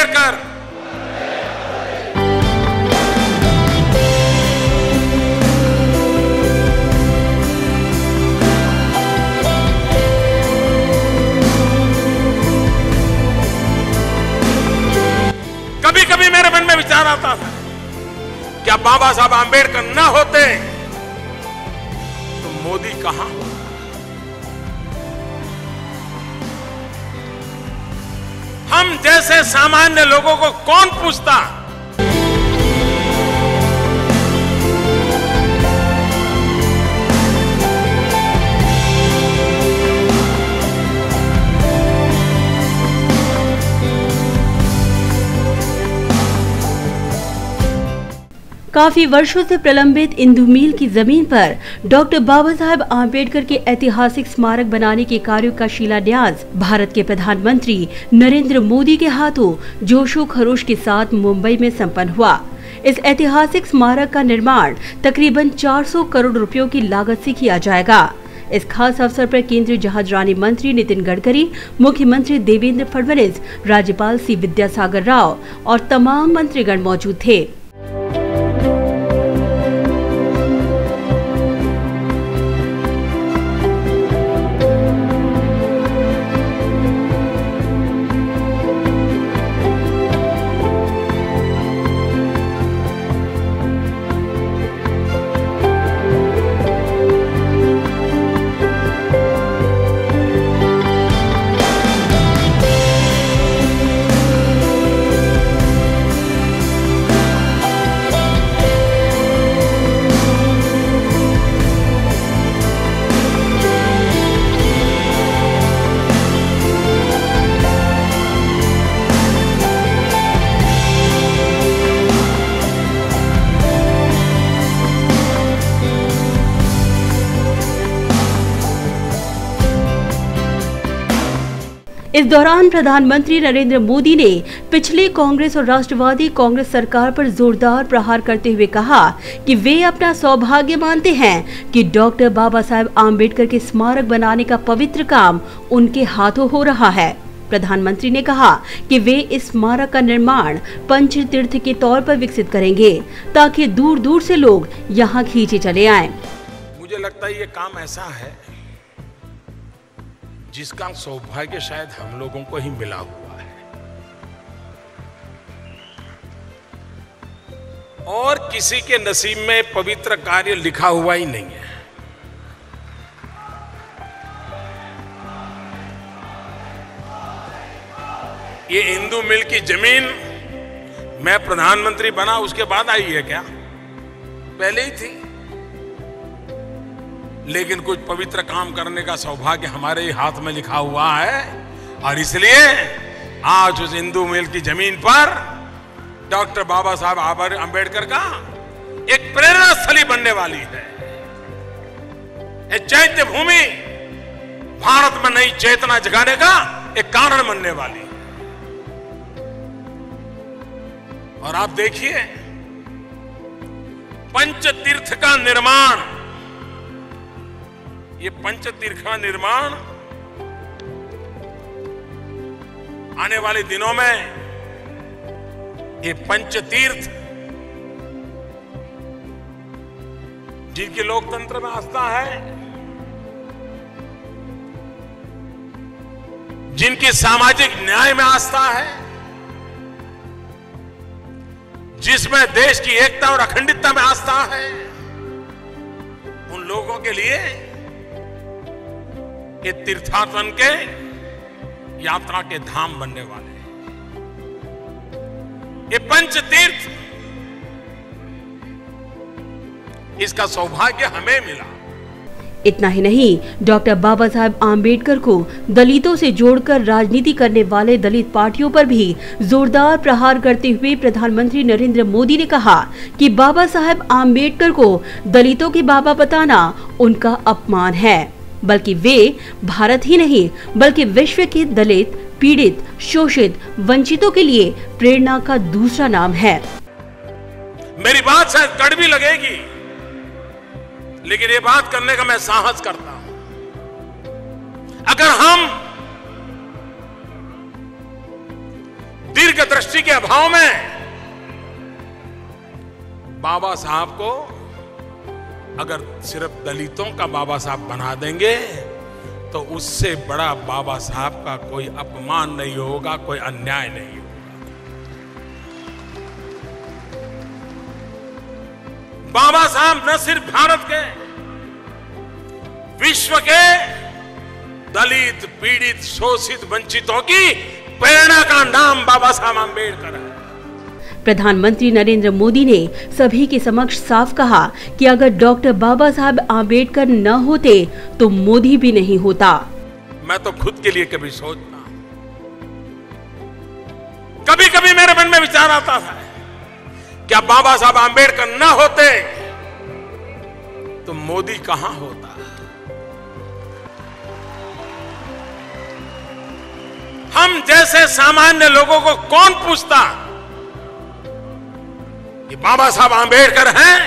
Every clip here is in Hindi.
अंबेडकर। कभी कभी मेरे मन में विचार आता था, क्या बाबा साहब अंबेडकर न होते तो मोदी कहां होता? हम जैसे सामान्य लोगों को कौन पूछता? काफी वर्षों से प्रलंबित इंदु मिल की जमीन पर डॉक्टर बाबा साहेब आम्बेडकर के ऐतिहासिक स्मारक बनाने के कार्यों का शिलान्यास भारत के प्रधानमंत्री नरेंद्र मोदी के हाथों जोशो खरोश के साथ मुंबई में संपन्न हुआ। इस ऐतिहासिक स्मारक का निर्माण तकरीबन 400 करोड़ रुपयों की लागत से किया जाएगा। इस खास अवसर पर केंद्रीय जहाजरानी मंत्री नितिन गडकरी, मुख्यमंत्री देवेंद्र फडणवीस, राज्यपाल सी विद्यासागर राव और तमाम मंत्रीगण मौजूद थे। इस दौरान प्रधानमंत्री नरेंद्र मोदी ने पिछले कांग्रेस और राष्ट्रवादी कांग्रेस सरकार पर जोरदार प्रहार करते हुए कहा कि वे अपना सौभाग्य मानते हैं कि डॉक्टर बाबा साहेब आम्बेडकर के स्मारक बनाने का पवित्र काम उनके हाथों हो रहा है। प्रधानमंत्री ने कहा कि वे इस स्मारक का निर्माण पंच तीर्थ के तौर पर विकसित करेंगे ताकि दूर दूर से लोग यहाँ खींचे चले आएं। मुझे लगता है ये काम ऐसा है जिसका सौभाग्य शायद हम लोगों को ही मिला हुआ है और किसी के नसीब में पवित्र कार्य लिखा हुआ ही नहीं है। ये इंदु मिल की जमीन मैं प्रधानमंत्री बना उसके बाद आई है क्या? पहले ही थी, लेकिन कुछ पवित्र काम करने का सौभाग्य हमारे ही हाथ में लिखा हुआ है और इसलिए आज उस इंदु मिल की जमीन पर डॉक्टर बाबा साहब आम्बेडकर का एक प्रेरणा स्थली बनने वाली है। एक चैत्य भूमि भारत में नई चेतना जगाने का एक कारण बनने वाली है। और आप देखिए पंचतीर्थ का निर्माण, ये पंचतीर्थ का निर्माण आने वाले दिनों में ये पंचतीर्थ जिनकी लोकतंत्र में आस्था है, जिनकी सामाजिक न्याय में आस्था है, जिसमें देश की एकता और अखंडता में आस्था है, उन लोगों के लिए ये तीर्थाटन के यात्रा के धाम बनने वाले हैं। ये पंच तीर्थ, इसका सौभाग्य हमें मिला। इतना ही नहीं, डॉक्टर बाबा साहेब आम्बेडकर को दलितों से जोड़कर राजनीति करने वाले दलित पार्टियों पर भी जोरदार प्रहार करते हुए प्रधानमंत्री नरेंद्र मोदी ने कहा कि बाबा साहेब आम्बेडकर को दलितों के बाबा बताना उनका अपमान है, बल्कि वे भारत ही नहीं बल्कि विश्व के दलित, पीड़ित, शोषित, वंचितों के लिए प्रेरणा का दूसरा नाम है। मेरी बात शायद कड़वी लगेगी, लेकिन ये बात करने का मैं साहस करता हूं। अगर हम दीर्घ दृष्टि के अभाव में बाबा साहब को अगर सिर्फ दलितों का बाबा साहब बना देंगे तो उससे बड़ा बाबा साहब का कोई अपमान नहीं होगा, कोई अन्याय नहीं होगा। बाबा साहब न सिर्फ भारत के, विश्व के दलित, पीड़ित, शोषित, वंचितों की प्रेरणा का नाम बाबा साहब आंबेडकर है। प्रधानमंत्री नरेंद्र मोदी ने सभी के समक्ष साफ कहा कि अगर डॉक्टर बाबा साहब आंबेडकर न होते तो मोदी भी नहीं होता। मैं तो खुद के लिए कभी सोचता हूं, कभी कभी मेरे मन में विचार आता था, क्या बाबा साहब आंबेडकर न होते तो मोदी कहां होता। हम जैसे सामान्य लोगों को कौन पूछता कि बाबा साहब आंबेडकर हैं,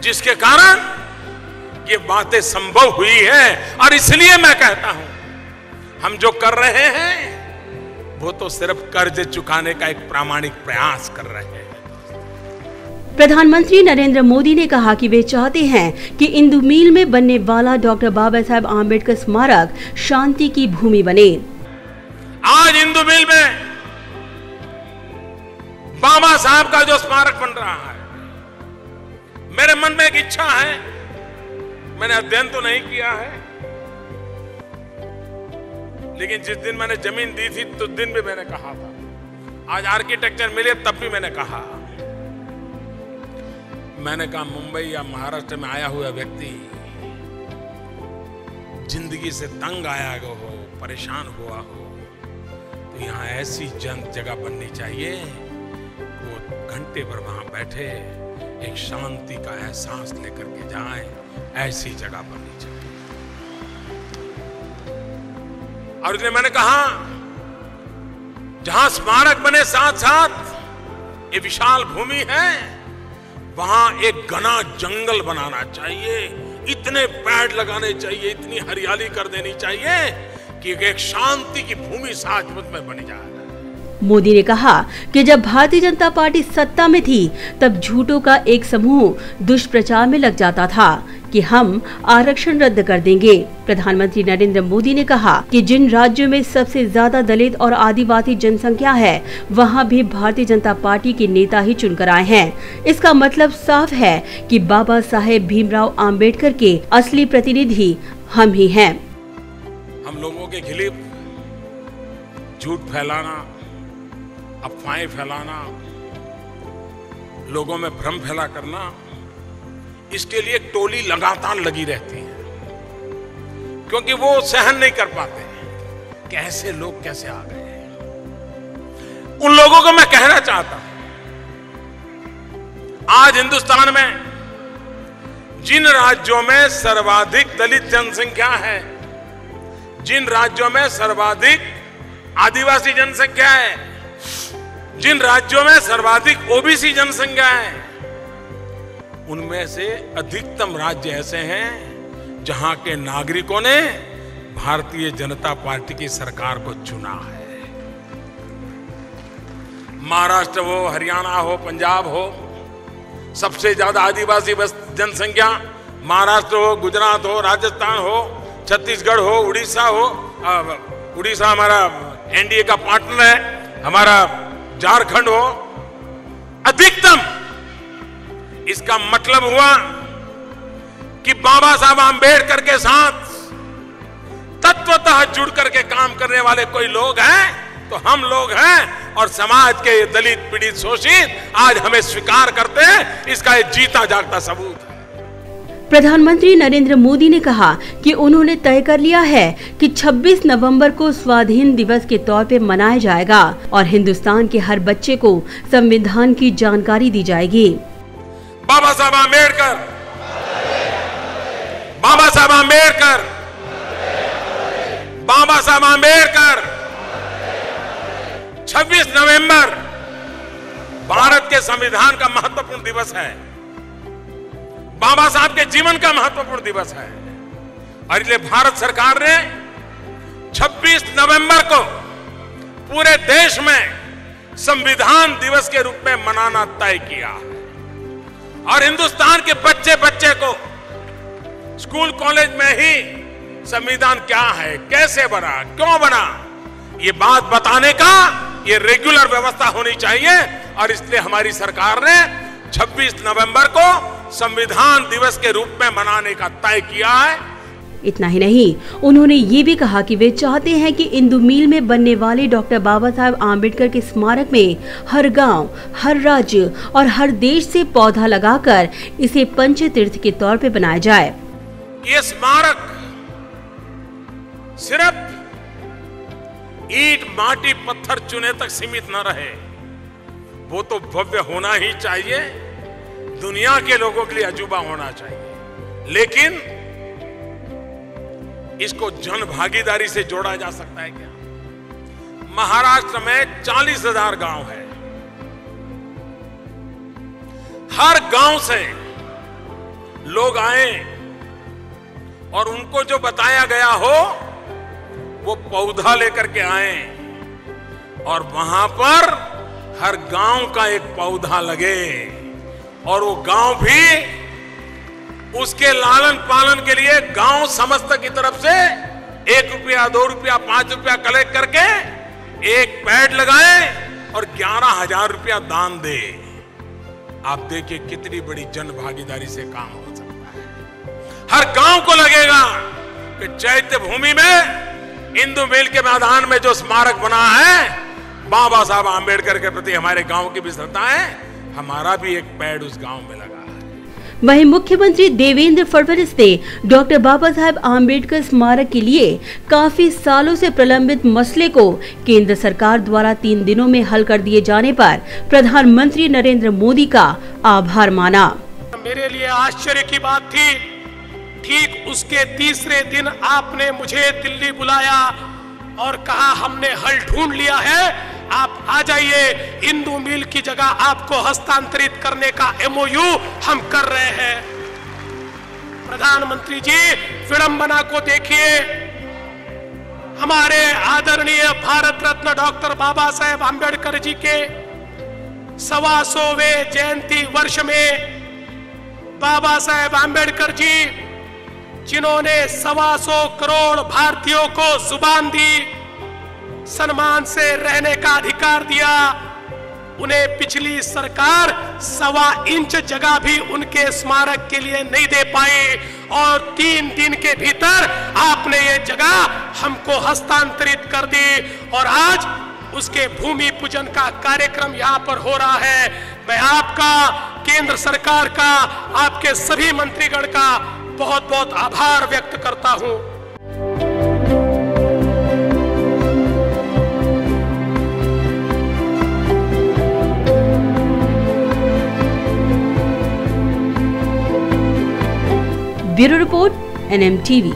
जिसके कारण ये बातें संभव हुई है। और इसलिए मैं कहता हूं, हम जो कर रहे हैं वो तो सिर्फ कर्ज चुकाने का एक प्रामाणिक प्रयास कर रहे हैं। प्रधानमंत्री नरेंद्र मोदी ने कहा कि वे चाहते हैं कि इंदु मिल में बनने वाला डॉक्टर बाबा साहब आंबेडकर स्मारक शांति की भूमि बने। आज इंदु मिल में बाबा साहब का जो स्मारक बन रहा है, मेरे मन में एक इच्छा है, मैंने अध्ययन तो नहीं किया है, लेकिन जिस दिन मैंने जमीन दी थी तो दिन भी मैंने कहा था, आज आर्किटेक्चर मिले तब भी मैंने कहा, मुंबई या महाराष्ट्र में आया हुआ व्यक्ति जिंदगी से तंग आया हो, परेशान हुआ हो, तो यहाँ ऐसी जगह बननी चाहिए, वो घंटे भर वहां बैठे एक शांति का एहसास लेकर के जाए, ऐसी जगह बननी चाहिए। और इसलिए मैंने कहा, जहां स्मारक बने साथ साथ ये विशाल भूमि है, वहां एक घना जंगल बनाना चाहिए, इतने पेड़ लगाने चाहिए, इतनी हरियाली कर देनी चाहिए कि एक शांति की भूमि साचमुच में बनी जाए। मोदी ने कहा कि जब भारतीय जनता पार्टी सत्ता में थी तब झूठों का एक समूह दुष्प्रचार में लग जाता था कि हम आरक्षण रद्द कर देंगे। प्रधानमंत्री नरेंद्र मोदी ने कहा कि जिन राज्यों में सबसे ज्यादा दलित और आदिवासी जनसंख्या है, वहां भी भारतीय जनता पार्टी के नेता ही चुनकर आए हैं। इसका मतलब साफ है कि बाबा साहेब भीमराव आंबेडकर के असली प्रतिनिधि हम ही हैं। हम लोगों के खिलाफ झूठ फैलाना, अफवाहें फैलाना, लोगों में भ्रम फैला करना, इसके लिए टोली लगातार लगी रहती है, क्योंकि वो सहन नहीं कर पाते कि ऐसे लोग कैसे आ गए। उन लोगों को मैं कहना चाहता हूं, आज हिंदुस्तान में जिन राज्यों में सर्वाधिक दलित जनसंख्या है, जिन राज्यों में सर्वाधिक आदिवासी जनसंख्या है, जिन राज्यों में सर्वाधिक ओबीसी जनसंख्या है, उनमें से अधिकतम राज्य ऐसे हैं जहां के नागरिकों ने भारतीय जनता पार्टी की सरकार को चुना है। महाराष्ट्र हो, हरियाणा हो, पंजाब हो, सबसे ज्यादा आदिवासी जनसंख्या महाराष्ट्र हो, गुजरात हो, राजस्थान हो, छत्तीसगढ़ हो, उड़ीसा हो। उड़ीसा हमारा एनडीए का पार्टनर है, हमारा झारखंड हो, अधिकतम। इसका मतलब हुआ कि बाबा साहब आंबेडकर के साथ तत्वतः जुड़ करके काम करने वाले कोई लोग हैं तो हम लोग हैं, और समाज के दलित, पीड़ित, शोषित आज हमें स्वीकार करते हैं। इसका एक जीता जागता सबूत है। प्रधानमंत्री नरेंद्र मोदी ने कहा कि उन्होंने तय कर लिया है कि 26 नवंबर को स्वाधीन दिवस के तौर पे मनाया जाएगा और हिंदुस्तान के हर बच्चे को संविधान की जानकारी दी जाएगी। बाबा साहब आंबेडकर, बाबा साहब आंबेडकर, बाबा साहब आंबेडकर। 26 नवंबर भारत के संविधान का महत्वपूर्ण दिवस है, बाबा साहब के जीवन का महत्वपूर्ण दिवस है, और इसलिए भारत सरकार ने 26 नवंबर को पूरे देश में संविधान दिवस के रूप में मनाना तय किया है। और हिंदुस्तान के बच्चे बच्चे को स्कूल कॉलेज में ही संविधान क्या है, कैसे बना, क्यों बना, ये बात बताने का ये रेगुलर व्यवस्था होनी चाहिए। और इसलिए हमारी सरकार ने 26 नवंबर को संविधान दिवस के रूप में मनाने का तय किया है। इतना ही नहीं, उन्होंने ये भी कहा कि वे चाहते हैं कि इंदु मील में बनने वाले डॉक्टर बाबा साहब आम्बेडकर के स्मारक में हर गांव, हर राज्य और हर देश से पौधा लगाकर इसे पंच तीर्थ के तौर पे बनाया जाए। ये स्मारक सिर्फ ईंट, माटी, पत्थर, चूने तक सीमित न रहे, वो तो भव्य होना ही चाहिए, दुनिया के लोगों के लिए अजूबा होना चाहिए। लेकिन इसको जन भागीदारी से जोड़ा जा सकता है क्या? महाराष्ट्र में 40,000 गांव है। हर गांव से लोग आए और उनको जो बताया गया हो वो पौधा लेकर के आए और वहां पर हर गांव का एक पौधा लगे और वो गांव भी उसके लालन पालन के लिए गांव समस्त की तरफ से 1 रुपया, 2 रुपया, 5 रुपया कलेक्ट करके एक पेड़ लगाए और 11,000 रुपया दान दे। आप देखिए कितनी बड़ी जन भागीदारी से काम हो सकता है। हर गांव को लगेगा कि चैत्य भूमि में इंदु मिल के मैदान में जो स्मारक बना है, बाबा साहब आम्बेडकर के प्रति हमारे गांव की भी श्रद्धा है, हमारा भी एक पेड़ उस गांव में लगा है। वहीं मुख्यमंत्री देवेंद्र फडणवीस ने डॉक्टर बाबा साहब आम्बेडकर स्मारक के लिए काफी सालों से प्रलंबित मसले को केंद्र सरकार द्वारा 3 दिनों में हल कर दिए जाने पर प्रधानमंत्री नरेंद्र मोदी का आभार माना। मेरे लिए आश्चर्य की बात थी, ठीक उसके तीसरे दिन आपने मुझे दिल्ली बुलाया और कहा हमने हल ढूंढ लिया है, आप आ जाइए, इंदु मिल की जगह आपको हस्तांतरित करने का MOU हम कर रहे हैं। प्रधानमंत्री जी, विडंबना को देखिए, हमारे आदरणीय भारत रत्न डॉक्टर बाबा साहेब आम्बेडकर जी के 125वें जयंती वर्ष में बाबा साहेब आम्बेडकर जी, जिन्होंने 125 करोड़ भारतीयों को जुबान दी, सम्मान से रहने का अधिकार दिया, उन्हें पिछली सरकार 1.25 इंच जगह भी उनके स्मारक के लिए नहीं दे पाई और 3 दिन के भीतर आपने ये जगह हमको हस्तांतरित कर दी और आज उसके भूमि पूजन का कार्यक्रम यहाँ पर हो रहा है। मैं आपका, केंद्र सरकार का, आपके सभी मंत्रीगण का बहुत बहुत आभार व्यक्त करता हूँ। Bureau report, NM TV।